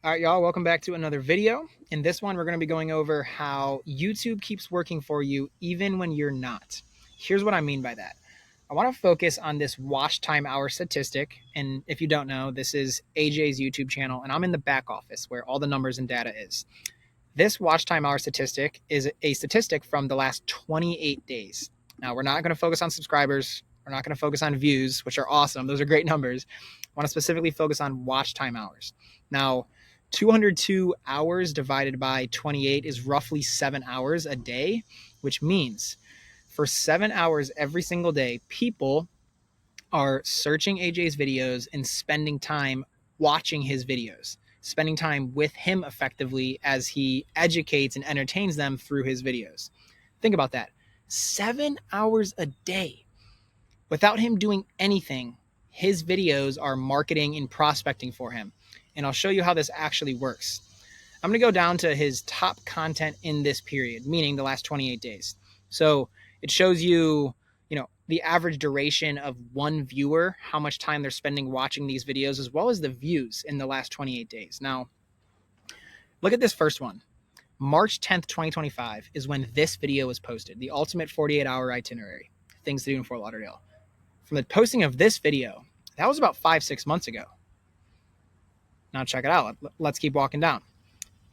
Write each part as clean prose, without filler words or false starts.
All right, y'all, welcome back to another video. In this one, we're going to be going over how YouTube keeps working for you even when you're not. Here's what I mean by that. I want to focus on this watch time hour statistic. And if you don't know, this is AJ's YouTube channel, and I'm in the back office where all the numbers and data is. This watch time hour statistic is a statistic from the last 28 days. Now, we're not going to focus on subscribers. We're not going to focus on views, which are awesome. Those are great numbers. I want to specifically focus on watch time hours. Now, 202 hours divided by 28 is roughly 7 hours a day, which means for 7 hours every single day, people are searching AJ's videos and spending time watching his videos, spending time with him effectively as he educates and entertains them through his videos. Think about that. 7 hours a day. Without him doing anything, his videos are marketing and prospecting for him. And I'll show you how this actually works. I'm going to go down to his top content in this period, meaning the last 28 days. So it shows you, the average duration of one viewer, how much time they're spending watching these videos, as well as the views in the last 28 days. Now, look at this first one. March 10th, 2025 is when this video was posted, the ultimate 48-hour itinerary, things to do in Fort Lauderdale. From the posting of this video, that was about 5-6 months ago. Now check it out. Let's keep walking down.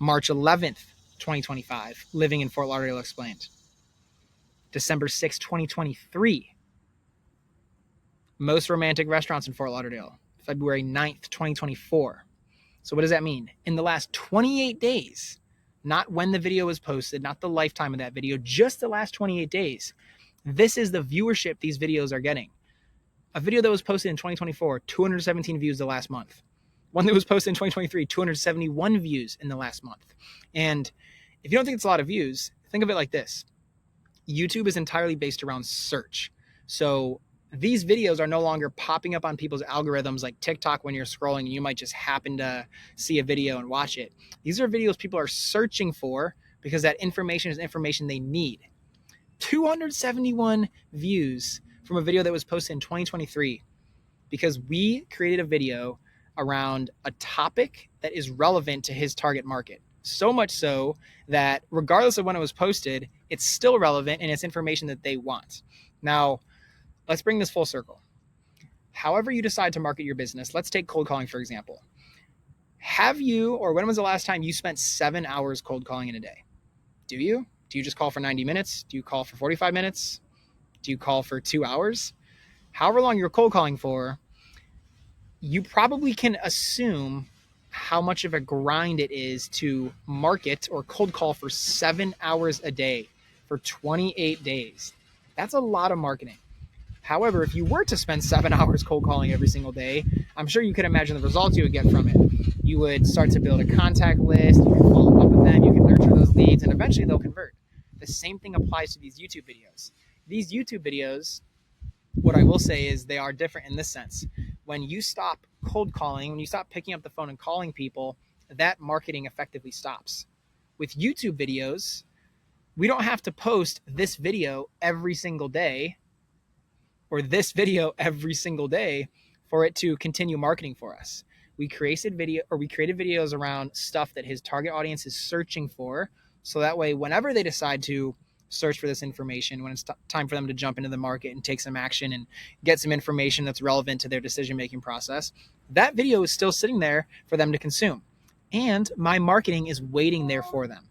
March 11th, 2025, living in Fort Lauderdale explained. December 6th, 2023, most romantic restaurants in Fort Lauderdale. February 9th, 2024. So what does that mean? In the last 28 days, not when the video was posted, not the lifetime of that video, just the last 28 days, this is the viewership these videos are getting. A video that was posted in 2024, 217 views the last month. One that was posted in 2023, 271 views in the last month. And if you don't think it's a lot of views, think of it like this. YouTube is entirely based around search. So these videos are no longer popping up on people's algorithms like TikTok when you're scrolling and you might just happen to see a video and watch it. These are videos people are searching for because that information is information they need. 271 views from a video that was posted in 2023 because we created a video around a topic that is relevant to his target market. So much so that regardless of when it was posted, it's still relevant and it's information that they want. Now, let's bring this full circle. However you decide to market your business, let's take cold calling, for example. Have you, or when was the last time you spent 7 hours cold calling in a day? Do you? Do you just call for 90 minutes? Do you call for 45 minutes? Do you call for 2 hours? However long you're cold calling for, you probably can assume how much of a grind it is to market or cold call for 7 hours a day for 28 days. That's a lot of marketing. However, if you were to spend 7 hours cold calling every single day, I'm sure you could imagine the results you would get from it. You would start to build a contact list, you can follow up with them, you can nurture those leads, and eventually they'll convert. The same thing applies to these YouTube videos. These YouTube videos, what I will say is they are different in this sense. When you stop cold calling, when you stop picking up the phone and calling people, that marketing effectively stops. With YouTube videos, we don't have to post this video every single day or this video every single day for it to continue marketing for us. We created videos around stuff that his target audience is searching for. So that way, whenever they decide to search for this information, when it's time for them to jump into the market and take some action and get some information that's relevant to their decision-making process, that video is still sitting there for them to consume. And my marketing is waiting there for them.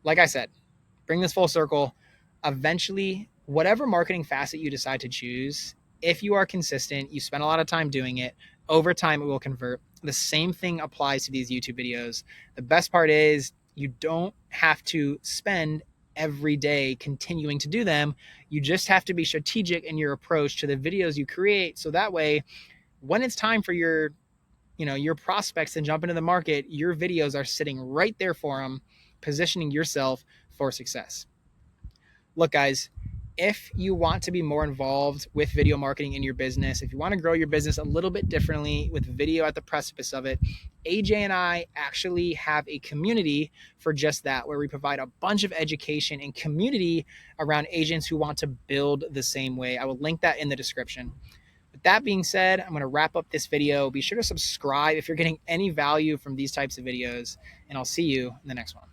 Like I said, bring this full circle. Eventually, whatever marketing facet you decide to choose, if you are consistent, you spend a lot of time doing it, over time it will convert. The same thing applies to these YouTube videos. The best part is you don't have to spend every day continuing to do them. You just have to be strategic in your approach to the videos you create. So that way, when it's time for your prospects to jump into the market, your videos are sitting right there for them, positioning yourself for success. Look, guys, if you want to be more involved with video marketing in your business, if you want to grow your business a little bit differently with video at the precipice of it, AJ and I actually have a community for just that, where we provide a bunch of education and community around agents who want to build the same way. I will link that in the description. With that being said, I'm going to wrap up this video. Be sure to subscribe if you're getting any value from these types of videos, and I'll see you in the next one.